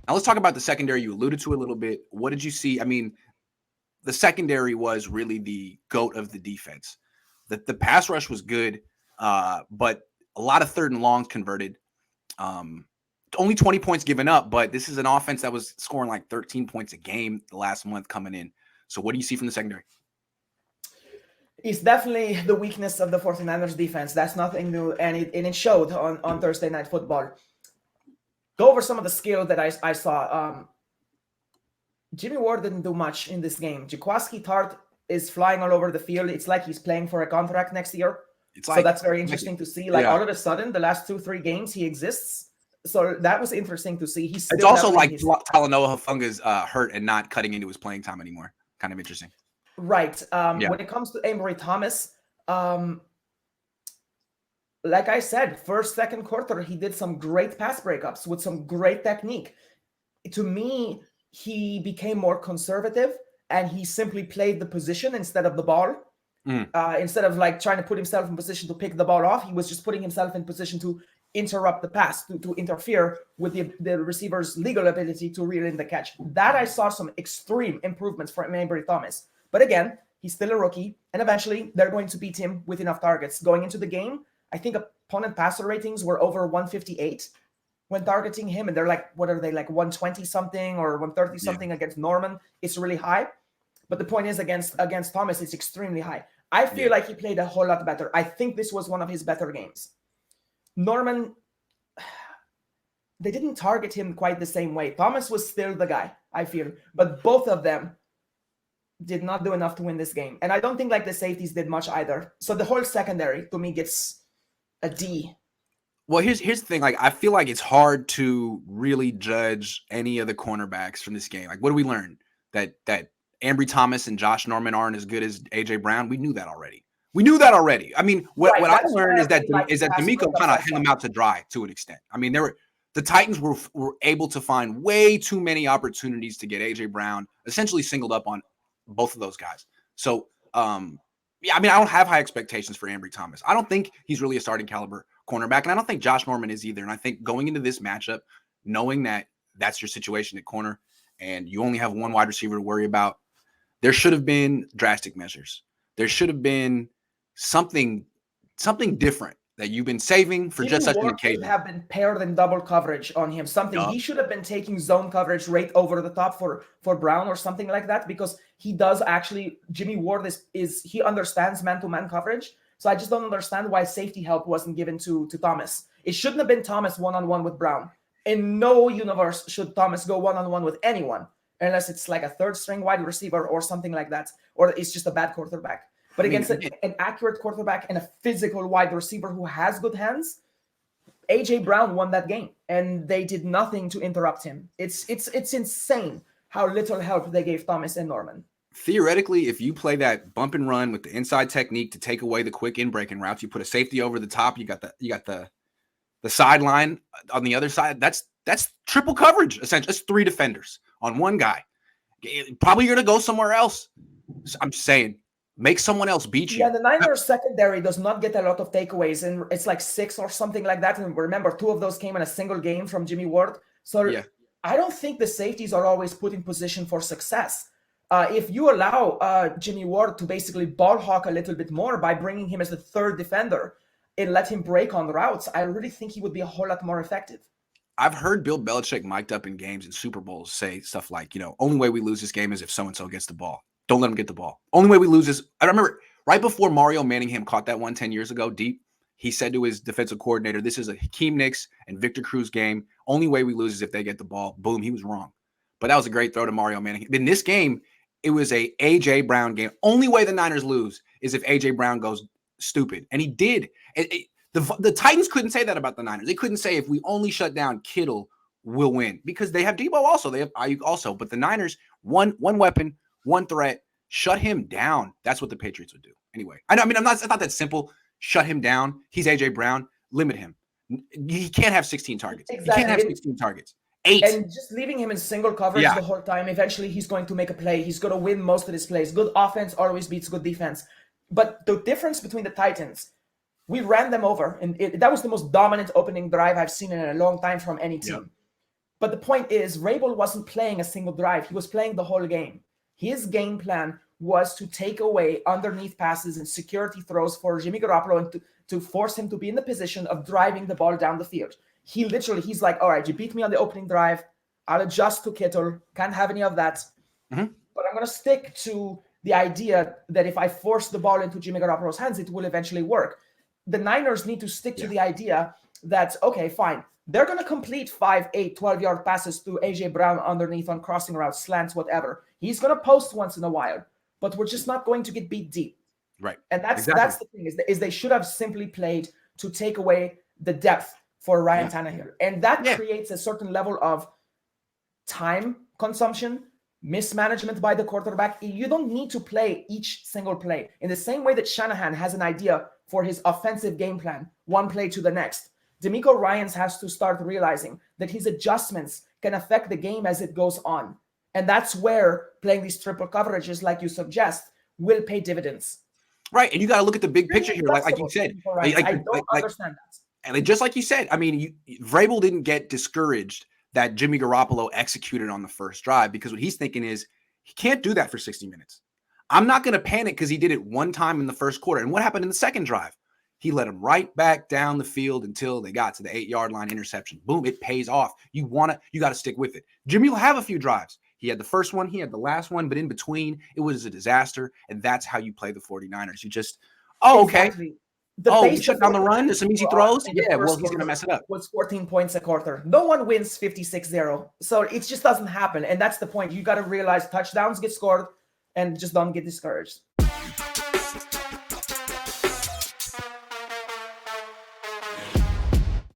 Now let's talk about the secondary. You alluded to it a little bit. What did you see? I mean, the secondary was really the GOAT of the defense. The pass rush was good, but a lot of third and longs converted. Only 20 points given up, but this is an offense that was scoring like 13 points a game the last month coming in. So what do you see from the secondary? It's definitely the weakness of the 49ers defense. That's nothing new, and it showed on Thursday Night Football. Go over some of the skills that I saw. Jimmy Ward didn't do much in this game. Jaquiski Tartt is flying all over the field. It's like he's playing for a contract next year. So that's very interesting to see. Like all of a sudden, the last 2-3 games, he exists. So that was interesting to see. It's also like Talanoa Hufunga's hurt and not cutting into his playing time anymore. Kind of interesting. Right. When it comes to Ambry Thomas, like I said, first, second quarter, he did some great pass breakups with some great technique. To me, he became more conservative and he simply played the position instead of the ball. Instead of like trying to put himself in position to pick the ball off, he was just putting himself in position to interrupt the pass, to interfere with the receiver's legal ability to reel in the catch. That I saw some extreme improvements from Ambry Thomas. But again, he's still a rookie, and eventually they're going to beat him with enough targets. Going into the game, I think opponent passer ratings were over 158 when targeting him, and they're like, what are they, like 120 something or 130 something against Norman? It's really high. But the point is, against Thomas, it's extremely high. I feel like he played a whole lot better. I think this was one of his better games. Norman, they didn't target him quite the same way. Thomas was still the guy, I feel. But both of them did not do enough to win this game. And I don't think like the safeties did much either. So the whole secondary, to me, gets a D. Well, here's the thing. Like, I feel like it's hard to really judge any of the cornerbacks from this game. Like, what do we learn? That Ambry Thomas and Josh Norman aren't as good as A.J. Brown? We knew that already. I mean, what I learned is that D'Amico kind of hung him out to dry to an extent. I mean, the Titans were able to find way too many opportunities to get A.J. Brown essentially singled up on both of those guys. So, I mean, I don't have high expectations for Ambry Thomas. I don't think he's really a starting caliber cornerback, and I don't think Josh Norman is either. And I think going into this matchup, knowing that that's your situation at corner and you only have one wide receiver to worry about, there should have been drastic measures. There should have been something different that you've been saving for just such an occasion. Have been paired in double coverage on him. He should have been taking zone coverage right over the top for Brown or something like that, because he does actually. Jimmy Ward is he understands man-to-man coverage. So I just don't understand why safety help wasn't given to Thomas. It shouldn't have been Thomas one-on-one with Brown. In no universe should Thomas go one-on-one with anyone, unless it's like a third-string wide receiver or something like that, or it's just a bad quarterback. But against an accurate quarterback and a physical wide receiver who has good hands, A.J. Brown won that game, and they did nothing to interrupt him. It's insane how little help they gave Thomas and Norman. Theoretically, if you play that bump and run with the inside technique to take away the quick in-breaking routes, you put a safety over the top, you got the sideline on the other side. That's triple coverage, essentially. It's 3 defenders on one guy. Probably you're going to go somewhere else. I'm just saying, make someone else beat you. Yeah, the Niners secondary does not get a lot of takeaways, and it's like 6 or something like that. And remember, 2 of those came in a single game from Jimmy Ward. So I don't think the safeties are always put in position for success. If you allow Jimmy Ward to basically ball hawk a little bit more by bringing him as the third defender and let him break on routes, I really think he would be a whole lot more effective. I've heard Bill Belichick mic'd up in games and Super Bowls say stuff like, only way we lose this game is if so-and-so gets the ball. Don't let him get the ball. Only way we lose is, I remember right before Mario Manningham caught that one 10 years ago deep, he said to his defensive coordinator, this is a Hakeem Nicks and Victor Cruz game. Only way we lose is if they get the ball. Boom, he was wrong. But that was a great throw to Mario Manningham. In this game, it was a A.J. Brown game. Only way the Niners lose is if A.J. Brown goes stupid. And he did. The Titans couldn't say that about the Niners. They couldn't say if we only shut down Kittle, we'll win. Because they have Debo also. They have Ayuk also. But the Niners, one weapon, one threat, shut him down. That's what the Patriots would do. Anyway, it's not that simple. Shut him down. He's A.J. Brown. Limit him. He can't have 16 targets. Exactly. He can't have 16 targets. 8. And just leaving him in single coverage the whole time, eventually he's going to make a play. He's going to win most of his plays. Good offense always beats good defense. But the difference between the Titans, we ran them over. And that was the most dominant opening drive I've seen in a long time from any team. But the point is, Rabel wasn't playing a single drive. He was playing the whole game. His game plan was to take away underneath passes and security throws for Jimmy Garoppolo and to force him to be in the position of driving the ball down the field. He's like, all right, you beat me on the opening drive. I'll adjust to Kittle. Can't have any of that. Mm-hmm. But I'm going to stick to the idea that if I force the ball into Jimmy Garoppolo's hands, it will eventually work. The Niners need to stick to the idea that, okay, fine. They're going to complete 5, 8, 12-yard passes to A.J. Brown underneath on crossing routes, slants, whatever. He's going to post once in a while, but we're just not going to get beat deep. Right. And that's the thing, is they should have simply played to take away the depth for Ryan Tannehill. And that creates a certain level of time consumption, mismanagement by the quarterback. You don't need to play each single play. In the same way that Shanahan has an idea for his offensive game plan, one play to the next, DeMeco Ryans has to start realizing that his adjustments can affect the game as it goes on. And that's where playing these triple coverages, like you suggest, will pay dividends. Right. And you got to look at the big picture here. Like you said, I don't understand that. And just like you said, I mean, Vrabel didn't get discouraged that Jimmy Garoppolo executed on the first drive, because what he's thinking is he can't do that for 60 minutes. I'm not going to panic because he did it one time in the first quarter. And what happened in the second drive? He let him right back down the field until they got to the 8-yard line interception. Boom, it pays off. You got to stick with it. Jimmy will have a few drives. He had the first one, he had the last one, but in between, it was a disaster. And that's how you play the 49ers. You just, okay. You shut down the run. There's some easy throws. Yeah, well, he's going to mess it up. Was 14 points a quarter. No one wins 56-0. So it just doesn't happen. And that's the point. You got to realize touchdowns get scored and just don't get discouraged.